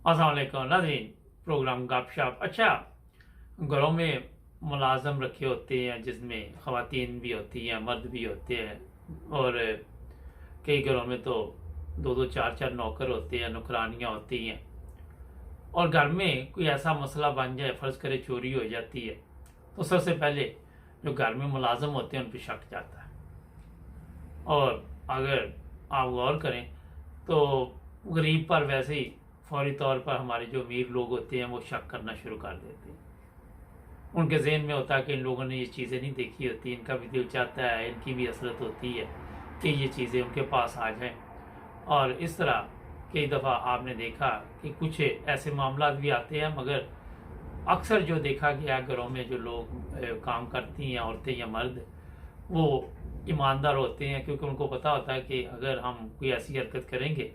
अस्सलाम वालेकुम नाज़रीन। प्रोग्राम गपशप। अच्छा, घरों में मुलाजम रखे होते हैं जिसमें ख़वातीन भी होती हैं, मर्द भी होते हैं, और कई घरों में तो दो दो चार चार नौकर होते हैं, नौकरानियाँ होती हैं। और घर में कोई ऐसा मसला बन जाए, फ़र्ज़ करे चोरी हो जाती है, तो सबसे पहले जो घर में मुलाजम होते हैं उन पर शक जाता है। और अगर आप गौर करें तो गरीब पर वैसे ही फौरी तौर पर हमारे जो अमीर लोग होते हैं वो शक करना शुरू कर देते हैं। उनके जहन में होता है कि इन लोगों ने ये चीज़ें नहीं देखी होती, इनका भी दिल चाहता है, इनकी भी हसरत होती है कि ये चीज़ें उनके पास आ जाएं। और इस तरह कई दफ़ा आपने देखा कि कुछ ऐसे मामला भी आते हैं, मगर अक्सर जो देखा गया घरों में जो लोग काम करती हैं, औरतें या मर्द, वो ईमानदार होते हैं, क्योंकि उनको पता होता है कि अगर हम कोई ऐसी हरकत करेंगे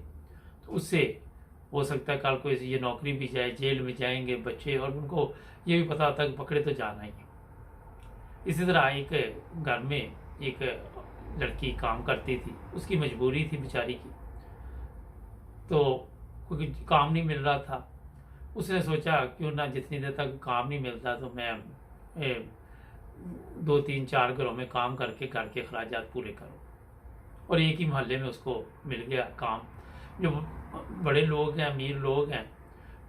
तो उससे हो सकता है कल को ये नौकरी भी जाए, जेल में जाएंगे बच्चे, और उनको ये भी पता होता है कि पकड़े तो जाना ही है। इसी तरह एक घर में एक लड़की काम करती थी, उसकी मजबूरी थी बेचारी की, तो कोई काम नहीं मिल रहा था। उसने सोचा क्यों ना जितनी देर तक काम नहीं मिलता तो मैं दो तीन चार घरों में काम करके घर के अखराजात पूरे करूं। और एक ही मोहल्ले में उसको मिल गया काम। जो बड़े लोग हैं, अमीर लोग हैं,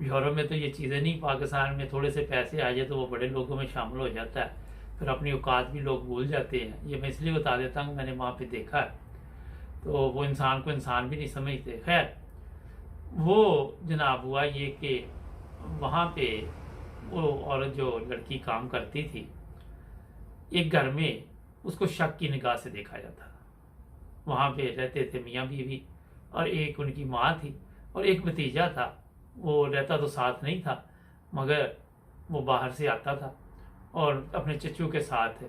यूरोप में तो ये चीज़ें नहीं, पाकिस्तान में थोड़े से पैसे आ जाए तो वो बड़े लोगों में शामिल हो जाता है, फिर अपनी औकात भी लोग भूल जाते हैं। ये मैं इसलिए बता देता हूँ, मैंने वहाँ पे देखा है, तो वो इंसान को इंसान भी नहीं समझते। खैर, वो जनाब हुआ ये कि वहाँ पे वो औरत जो लड़की काम करती थी, एक घर में उसको शक की निगाह से देखा जाता था। वहाँ पे रहते थे मियाँ बीवी, और एक उनकी माँ थी और एक भतीजा था। वो रहता तो साथ नहीं था, मगर वो बाहर से आता था और अपने चच्चू के साथ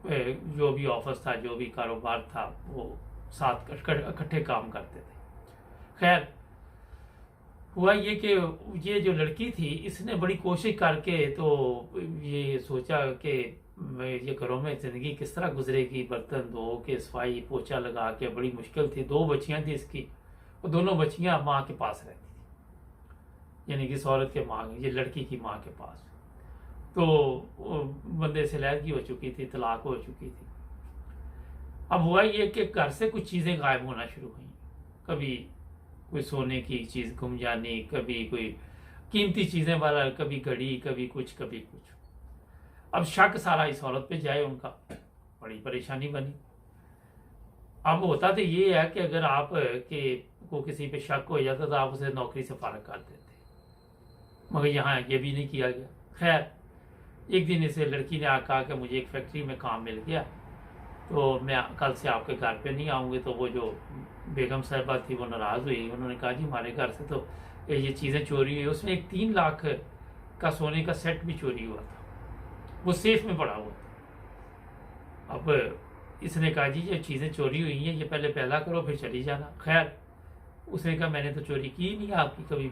जो भी ऑफिस था, जो भी कारोबार था, वो साथ इकट्ठे काम करते थे। खैर, हुआ ये कि ये जो लड़की थी, इसने बड़ी कोशिश करके तो ये सोचा कि ये घरों में ज़िंदगी किस तरह गुजरेगी, बर्तन धो के, सफाई पोछा लगा के, बड़ी मुश्किल थी। दो बच्चियां थी इसकी, और दोनों बच्चियां माँ के पास रहती थी, यानी कि इस औरत के माँ, ये लड़की की माँ के पास। तो वो बंदे से लहदगी हो चुकी थी, तलाक हो चुकी थी। अब हुआ ये कि घर से कुछ चीज़ें गायब होना शुरू हुई। कभी कोई सोने की चीज़ गुम जानी, कभी कोई कीमती चीज़ें वाला, कभी घड़ी, कभी कुछ कभी कुछ। अब शक सारा इस औरत पे जाए उनका, बड़ी परेशानी बनी। अब होता तो ये है कि अगर आप के को किसी पे शक हो जाता तो आप उसे नौकरी से फारग कर देते, मगर यहाँ ये भी नहीं किया गया। खैर, एक दिन इसे लड़की ने कहा कि मुझे एक फैक्ट्री में काम मिल गया, तो मैं कल से आपके घर पे नहीं आऊँगी। तो वो जो बेगम साहिबा थी वो नाराज़ हुई। उन्होंने कहा जी हमारे घर से तो ये चीज़ें चोरी हुई। उसमें एक 3 लाख का सोने का सेट भी चोरी हुआ था, वो सेफ में पड़ा हुआ था। अब इसने कहा जी ये चीज़ें चोरी हुई हैं, ये पहले पैदा करो फिर चली जाना। खैर, उसने कहा मैंने तो चोरी की नहीं आपकी कभी।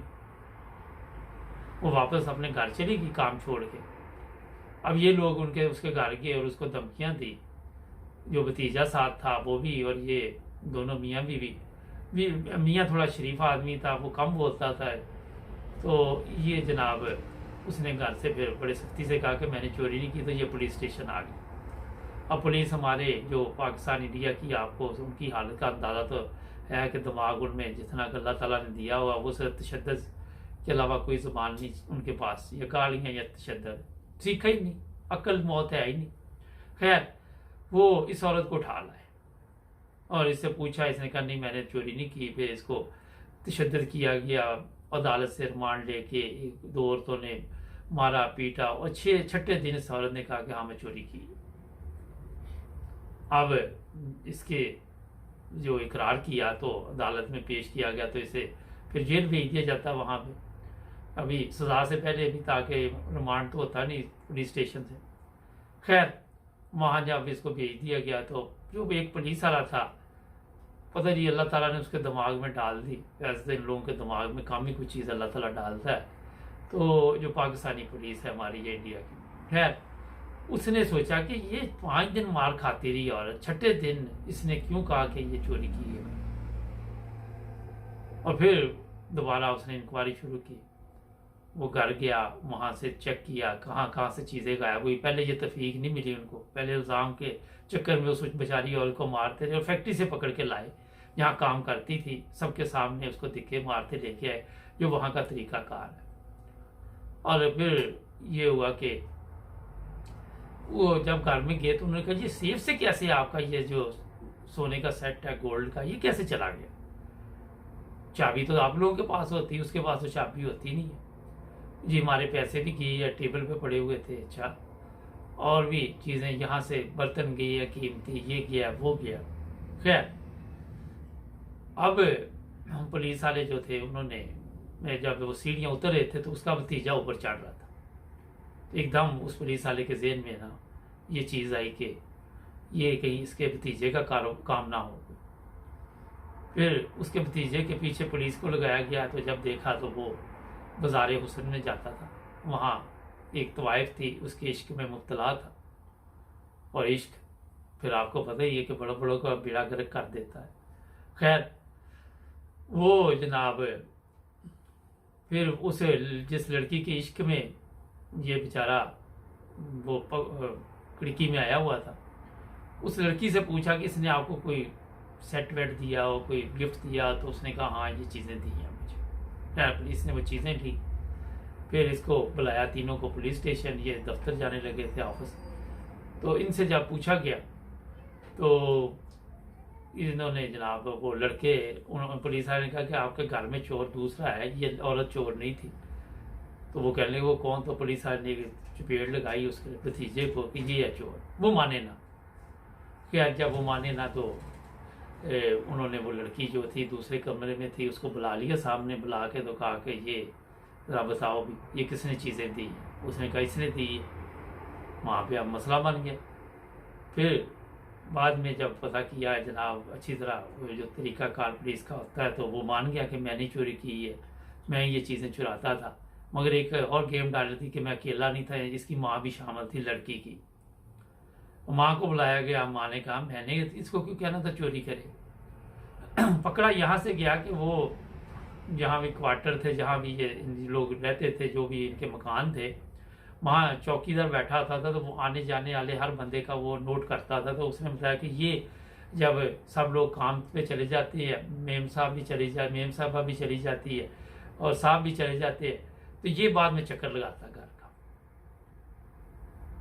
वो वापस अपने घर चली गई काम छोड़ के। अब ये लोग उसके घर गए और उसको धमकियाँ दी। जो भतीजा साथ था वो भी, और ये दोनों मियाँ बीवी भी। मियाँ थोड़ा शरीफ आदमी था, वो कम बोलता था। तो ये जनाब उसने घर से फिर बड़े सख्ती से कहा कि मैंने चोरी नहीं की। तो ये पुलिस स्टेशन आ गई। अब पुलिस हमारे जो पाकिस्तान इंडिया की, आपको उनकी हालत का अंदाज़ा तो है कि दिमाग उनमें जितना अल्लाह ताला ने दिया हुआ, वो सिर्फ तशद्दुद के अलावा कोई ज़ुबान नहीं उनके पास, या गालियाँ या तशद्दुद सीखा ही नहीं, अक्ल मौत है ही नहीं। खैर, वो इस औरत को उठा लाए और इससे पूछा। इसने कहा नहीं मैंने चोरी नहीं की। फिर इसको तशद्दुद किया गया, अदालत से रिमांड लेके 2 औरतों ने मारा पीटा, और 6 दिन इस औरत ने कहा कि हाँ मैं चोरी की। अब इसके जो इकरार किया तो अदालत में पेश किया गया, तो इसे फिर जेल भेज दिया जाता वहाँ पे। अभी सज़ा से पहले भी, ताकि रिमांड तो होता नहीं पुलिस स्टेशन से। खैर, वहाँ जब इसको भेज दिया गया तो जो एक पुलिस वाला था, पता नहीं अल्लाह ताला ने उसके दिमाग में डाल दी। ऐसे इन लोगों के दिमाग में काम ही कुछ चीज़ अल्लाह ताला डालता है। तो जो पाकिस्तानी पुलिस है हमारी, ये इंडिया की, खैर, उसने सोचा कि ये 5 दिन मार खाती रही और 6ठे दिन इसने क्यों कहा कि ये चोरी की है। और फिर दोबारा उसने इंक्वायरी शुरू की। वो घर गया, वहाँ से चेक किया कहाँ कहाँ से चीज़ें गायब हुई। पहले ये तफीक नहीं मिली उनको, पहले इल्ज़ाम के चक्कर में उस बेचारी औरत को मारते थे और फैक्ट्री से पकड़ के लाए, जहाँ काम करती थी, सबके सामने उसको दिखे मारते लेके आए, जो वहाँ का तरीकाकार है। और फिर ये हुआ कि वो जब घर में गए तो उन्होंने कहा, ये सेफ से कैसे आपका ये जो सोने का सेट है गोल्ड का, ये कैसे चला गया? चाबी तो आप लोगों के पास होती है, उसके पास तो चाबी होती नहीं है। जी हमारे पैसे भी गए, टेबल पे पड़े हुए थे, अच्छा और भी चीज़ें, यहाँ से बर्तन गए है कीमती, ये गया वो गया। खैर अब हम पुलिस वाले जो थे उन्होंने, जब वो सीढ़ियाँ उतर रहे थे तो उसका भतीजा ऊपर चढ़ रहा था, तो एकदम उस पुलिस वाले के ज़हन में ना ये चीज़ आई कि ये कहीं इसके भतीजे का काम ना हो। फिर उसके भतीजे के पीछे पुलिस को लगाया गया, तो जब देखा तो वो बाज़ार हुस्न में जाता था, वहाँ एक तवाइफ थी, उसके इश्क में मुब्तला था। और इश्क फिर आपको पता ही है कि बड़ों बड़ों का बेड़ा गर्क कर देता है। खैर वो जनाब फिर उस जिस लड़की के इश्क में ये बेचारा वो खिड़की में आया हुआ था, उस लड़की से पूछा कि इसने आपको कोई सेट वेट दिया हो, कोई गिफ्ट दिया? तो उसने कहा हाँ ये चीज़ें दी हैं मुझे। खैर पुलिस ने वो चीज़ें ली, फिर इसको बुलाया तीनों को पुलिस स्टेशन, ये दफ्तर जाने लगे थे ऑफिस। तो इनसे जब पूछा गया तो इन्होंने जनाब वो लड़के, पुलिस वाले ने कहा कि आपके घर में चोर दूसरा है, ये औरत चोर नहीं थी। तो वो कहने लगे वो कौन? तो पुलिस वाले ने चपेट लगाई उसके भतीजे को कि ये है चोर। वो माने ना। खैर जब वो माने ना तो उन्होंने वो लड़की जो थी दूसरे कमरे में थी उसको बुला लिया, सामने बुला के तो कहा कि ये ज़रा बताओ भी ये किसने चीज़ें दी? उसने कहा इसने दी है। वहाँ पे अब मसला बन गया। फिर बाद में जब पता किया जनाब अच्छी तरह, वो जो तरीकाकार पुलिस का होता है, तो वो मान गया कि मैंने चोरी की है, मैं ये चीज़ें चुराता था। मगर एक और गेम डाली थी कि मैं अकेला नहीं था, इसकी माँ भी शामिल थी लड़की की। माँ को बुलाया गया, माँ ने कहा मैंने इसको क्यों कहना था चोरी करे। पकड़ा यहाँ से गया कि वो जहाँ भी क्वार्टर थे, जहाँ भी ये लोग रहते थे, जो भी इनके मकान थे, वहाँ चौकीदार बैठा होता था, तो वो आने जाने वाले हर बंदे का वो नोट करता था। तो उसने बताया कि ये जब सब लोग काम पे चले जाते हैं, मेम साहबा भी चली जाती है और साहब भी चले जाते हैं, तो ये बाद में चक्कर लगाता घर का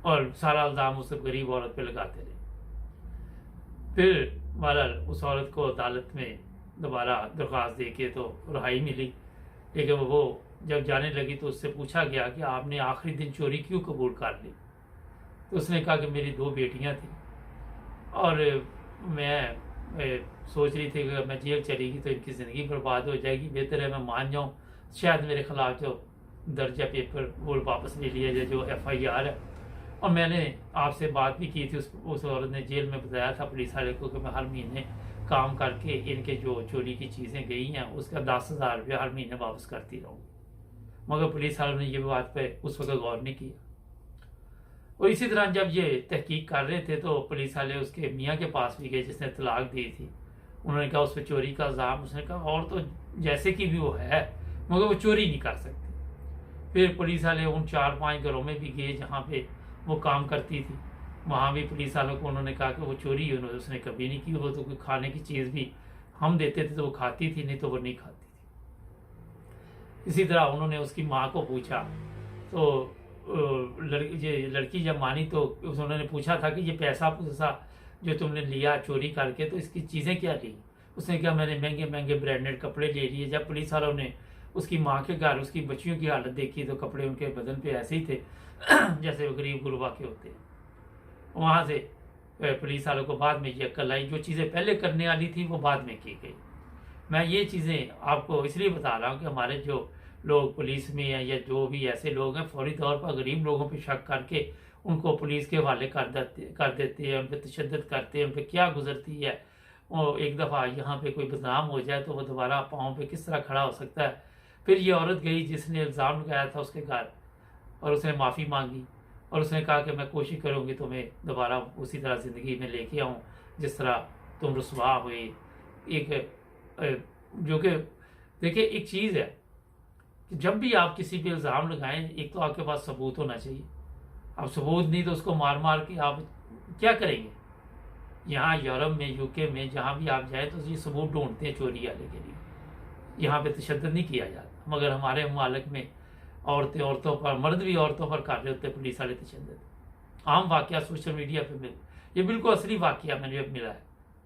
और सारा इल्ज़ाम उस गरीब औरत पे लगाते रहे। फिर बहरहाल उस औरत को अदालत में दोबारा दरख्वास्त दे के तो रिहाई मिली, लेकिन वो जब जाने लगी तो उससे पूछा गया कि आपने आखिरी दिन चोरी क्यों कबूल कर ली? तो उसने कहा कि मेरी 2 बेटियां थी और मैं सोच रही थी कि मैं जेल चलेगी तो इनकी ज़िंदगी बर्बाद हो जाएगी, बेहतर है मैं मान जाऊँ, शायद मेरे खिलाफ जो दर्जा पेपर वो वापस ले लिया जाए, जो FIR है। और मैंने आपसे बात भी की थी, उस औरत ने जेल में बताया था पुलिस वाले को कि मैं हर महीने काम करके इनके जो चोरी की चीज़ें गई हैं उसका 10,000 रुपया हर महीने वापस करती रहूँगी। मगर पुलिस वालों ने ये बात पे उस वक्त गौर नहीं किया। और इसी तरह जब ये तहकीक कर रहे थे तो पुलिस वाले उसके मियाँ के पास भी गए जिसने तलाक दी थी। उन्होंने कहा उस पर चोरी का इल्ज़ाम, उसने कहा और तो जैसे कि भी वो है मगर वो चोरी नहीं कर सकती। फिर पुलिस वाले उन 4-5 घरों में भी गए जहाँ पे वो काम करती थी, वहाँ भी पुलिस वालों को उन्होंने कहा कि वो चोरी उसने कभी नहीं की, वो तो कोई खाने की चीज़ भी हम देते थे तो वो खाती थी, नहीं तो वो नहीं खाती थी। इसी तरह उन्होंने उसकी माँ को पूछा तो लड़की जब मानी तो उन्होंने पूछा था कि ये पैसा जो तुमने लिया चोरी करके तो इसकी चीज़ें क्या ली? उसने कहा मैंने महंगे महंगे ब्रांडेड कपड़े ले लिए। जब पुलिस वालों ने उसकी माँ के घर उसकी बच्चियों की हालत देखी तो कपड़े उनके बदन पे ऐसे ही थे जैसे वो गरीब गुरबा के होते हैं। वहाँ से पुलिस वालों को बाद में ये अक्ल आई, जो चीज़ें पहले करने वाली थी वो बाद में की गई। मैं ये चीज़ें आपको इसलिए बता रहा हूँ कि हमारे जो लोग पुलिस में हैं या जो भी ऐसे लोग हैं फौरी तौर पर गरीब लोगों पे शक करके उनको पुलिस के हवाले कर देते हैं, उन पर तशद्दुद करते हैं, उन पर क्या गुजरती है। वो एक दफ़ा यहाँ पे कोई बदनाम हो जाए तो वो दोबारा पाँव पे किस तरह खड़ा हो सकता है। फिर ये औरत गई जिसने इल्ज़ाम लगाया था उसके घर और उसने माफ़ी मांगी और उसने कहा कि मैं कोशिश करूँगी तुम्हें दोबारा उसी तरह ज़िंदगी में लेके आऊँ जिस तरह तुम रुसवा हुई। एक जो कि देखिए एक चीज़ है कि जब भी आप किसी पे इल्ज़ाम लगाएं, एक तो आपके पास सबूत होना चाहिए। अब सबूत नहीं तो उसको मार मार के आप क्या करेंगे। यहाँ यूरोप में, यूके में, जहाँ भी आप जाए तो ये सबूत ढूंढते हैं चोरी वाले के लिए। यहाँ पे तशद्दुद नहीं किया जाता, मगर हमारे मुमालिक में औरतें औरतों पर, मर्द भी औरतों पर कर रहे होते हैं पुलिस वाले तशद्दुद। आम वाकया सोशल मीडिया पे मिल, ये बिल्कुल असली वाकया मैंने मिला है,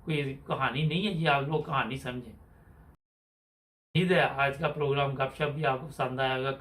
कोई कहानी नहीं है, ये आप लोग कहानी समझें। उम्मीद है आज का प्रोग्राम गपशप भी आपको पसंद आया होगा।